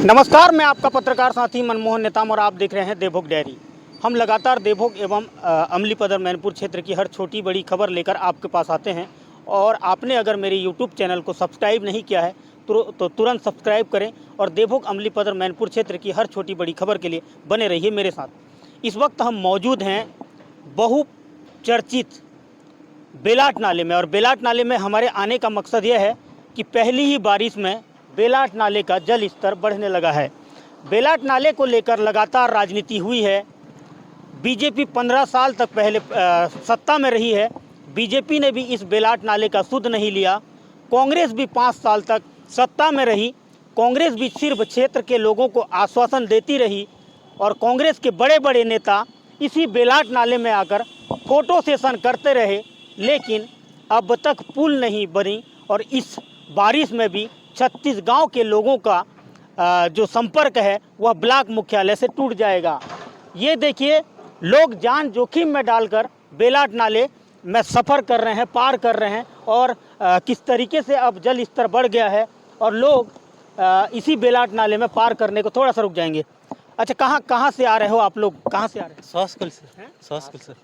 नमस्कार, मैं आपका पत्रकार साथी मनमोहन नेताम और आप देख रहे हैं देवभोग डायरी। हम लगातार देवभोग एवं अमलीपदर मैनपुर क्षेत्र की हर छोटी बड़ी खबर लेकर आपके पास आते हैं और आपने अगर मेरे यूट्यूब चैनल को सब्सक्राइब नहीं किया है तो तुरंत सब्सक्राइब करें और देवभोग अमलीपदर मैनपुर क्षेत्र की हर छोटी बड़ी खबर के लिए बने रहिए मेरे साथ। इस वक्त हम मौजूद हैं बहुचर्चित बेलाट नाले में और बेलाट नाले में हमारे आने का मकसद यह है कि पहली ही बारिश में बेलाट नाले का जल स्तर बढ़ने लगा है। बेलाट नाले को लेकर लगातार राजनीति हुई है। बीजेपी 15 साल तक पहले सत्ता में रही है। बीजेपी ने भी इस बेलाट नाले का सुध नहीं लिया। कांग्रेस भी 5 साल तक सत्ता में रही। कांग्रेस भी सिर्फ क्षेत्र के लोगों को आश्वासन देती रही और कांग्रेस के बड़े बड़े नेता इसी बेलाट नाले में आकर फोटो सेशन करते रहे, लेकिन अब तक पुल नहीं बनी और इस बारिश में भी 36 गांव के लोगों का जो संपर्क है वह ब्लॉक मुख्यालय से टूट जाएगा। ये देखिए, लोग जान जोखिम में डालकर बेलाट नाले में सफ़र कर रहे हैं, पार कर रहे हैं और किस तरीके से अब जल स्तर बढ़ गया है और लोग इसी बेलाट नाले में पार करने को थोड़ा सा रुक जाएंगे। अच्छा, कहाँ से आ रहे हो आप लोग? कहाँ से आ रहे हैं? सॉस्कुल से।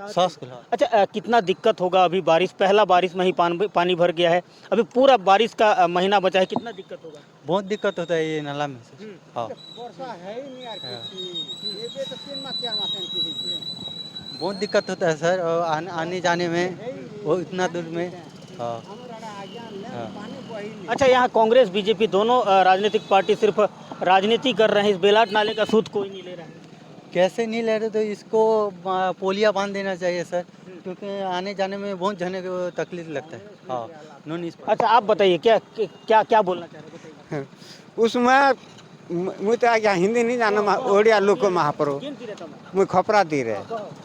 सॉस्कुल। अच्छा, कितना दिक्कत होगा? अभी पहला बारिश में ही पानी भर गया है। अभी पूरा बारिश का महीना बचा है, कितना दिक्कत होगा? बहुत दिक्कत होता है ये नाला में से। हाँ, वर्षा है ही नहीं यार किसी। ये तो 3 माह 4 माह से किसी। बहुत दिक्कत होता है सर, और आने जाने में वो इतना दूर में। हाँ। अच्छा, यहाँ कांग्रेस बीजेपी दोनों राजनीतिक पार्टी सिर्फ राजनीति कर रहे हैं। इस बेलाट नाले का सूद कोई नहीं ले रहा है। कैसे नहीं ले रहे? तो इसको पोलिया बांध देना चाहिए सर, क्योंकि आने जाने में बहुत जने को तकलीफ लगता है। हाँ, नॉन। अच्छा, आप बताइए क्या बोलना चाह रहे हैं? उसमें मुझे आज्ञा हिंदी नहीं जाना ओडिया लोक महाप्रभु मुझे खपरा दी रहे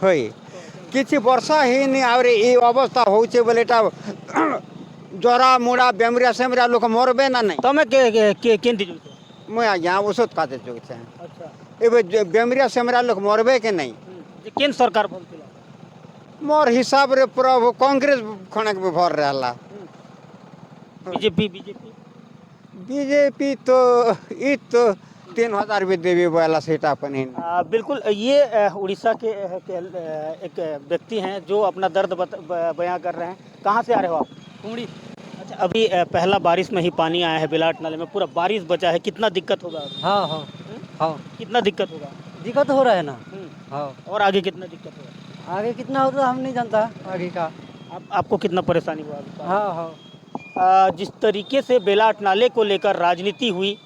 होई किसी वर्षा ही नहीं आवे ये अवस्था होचे बोलेटा जरा मुड़ा बेमरिया सेमरिया लोक मरबे ना नहीं तमे के मुझे आज्ञा औषध खाते चुके छे। अच्छा, ए बेमरिया सेमरिया लोक मरबे के नहीं केंद्र सरकार बोलतिला मोर हिसाब रे प्रभु कांग्रेस खणक में भर रहला। बीजेपी तो 3000 भी देवी वाला सेट अपन ही। बिल्कुल, ये उड़ीसा के एक व्यक्ति हैं जो अपना दर्द बयां कर रहे हैं। कहाँ से आ रहे हो आप? कुमड़ी। अच्छा, अभी पहला बारिश में ही पानी आया है बेलाट नाले में, पूरा बारिश बचा है। कितना दिक्कत होगा? हाँ हाँ हाँ, कितना दिक्कत होगा? दिक्कत हो रहा है ना। हाँ, और आगे कितना दिक्कत होगा? आगे कितना होता हम नहीं जानता आगे का। आपको कितना परेशानी हुआ अभी? हाँ हाँ, जिस तरीके से बेलाट नाले को लेकर राजनीति हुई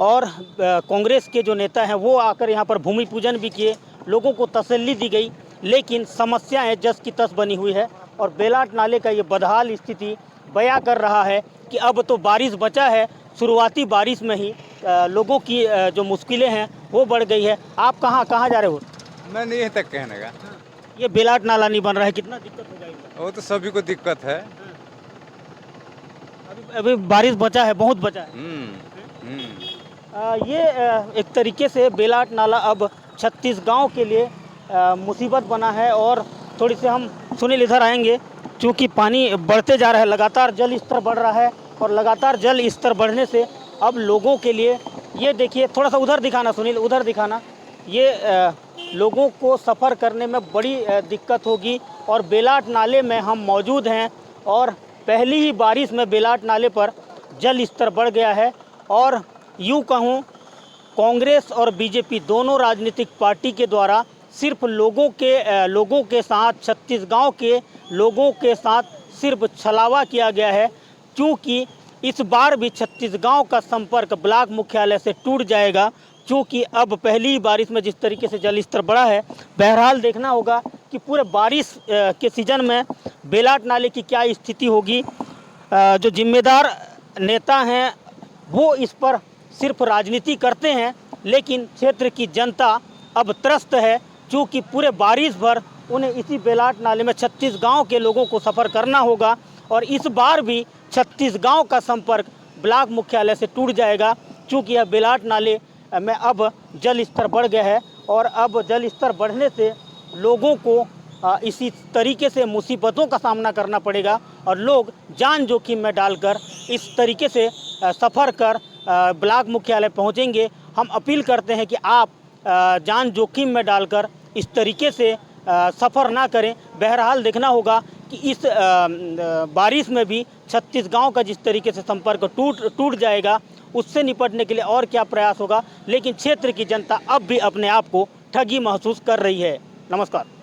और कांग्रेस के जो नेता हैं वो आकर यहाँ पर भूमि पूजन भी किए, लोगों को तसल्ली दी गई, लेकिन समस्याएं जस की तस बनी हुई है और बेलाट नाले का ये बदहाल स्थिति बयां कर रहा है कि अब तो बारिश बचा है, शुरुआती बारिश में ही लोगों की जो मुश्किलें हैं वो बढ़ गई है। आप कहाँ जा रहे हो? मैं नहीं यहीं तक कहने का। ये बेलाट नाला नहीं बन रहा है, कितना दिक्कत हो जाएगी? वो तो सभी को दिक्कत है। अभी बारिश बचा है, बहुत बचा है। ये एक तरीके से बेलाट नाला अब 36 गांव के लिए मुसीबत बना है। और थोड़ी से हम सुनील इधर आएंगे, क्योंकि पानी बढ़ते जा रहा है, लगातार जल स्तर बढ़ रहा है और लगातार जल स्तर बढ़ने से अब लोगों के लिए, ये देखिए, थोड़ा सा उधर दिखाना सुनील, उधर दिखाना, ये लोगों को सफ़र करने में बड़ी दिक्कत होगी। और बेलाट नाले में हम मौजूद हैं और पहली ही बारिश में बेलाट नाले पर जल स्तर बढ़ गया है। और यूँ कहूँ, कांग्रेस और बीजेपी दोनों राजनीतिक पार्टी के द्वारा सिर्फ लोगों के साथ, 36 गांव के लोगों के साथ सिर्फ छलावा किया गया है, क्योंकि इस बार भी 36 गांव का संपर्क ब्लॉक मुख्यालय से टूट जाएगा, क्योंकि अब पहली ही बारिश में जिस तरीके से जल स्तर बढ़ा है। बहरहाल देखना होगा कि पूरे बारिश के सीज़न में बेलाट नाले की क्या स्थिति होगी। जो जिम्मेदार नेता हैं वो इस पर सिर्फ राजनीति करते हैं, लेकिन क्षेत्र की जनता अब त्रस्त है, क्योंकि पूरे बारिश भर उन्हें इसी बेलाट नाले में 36 गांव के लोगों को सफ़र करना होगा। और इस बार भी 36 गांव का संपर्क ब्लॉक मुख्यालय से टूट जाएगा, क्योंकि यह बेलाट नाले में अब जल स्तर बढ़ गया है और अब जल स्तर बढ़ने से लोगों को इसी तरीके से मुसीबतों का सामना करना पड़ेगा और लोग जान जोखिम में डालकर इस तरीके से सफ़र कर ब्लॉक मुख्यालय पहुंचेंगे। हम अपील करते हैं कि आप जान जोखिम में डालकर इस तरीके से सफ़र ना करें। बहरहाल देखना होगा कि इस बारिश में भी 36 गांव का जिस तरीके से संपर्क टूट जाएगा, उससे निपटने के लिए और क्या प्रयास होगा। लेकिन क्षेत्र की जनता अब भी अपने आप को ठगी महसूस कर रही है। नमस्कार।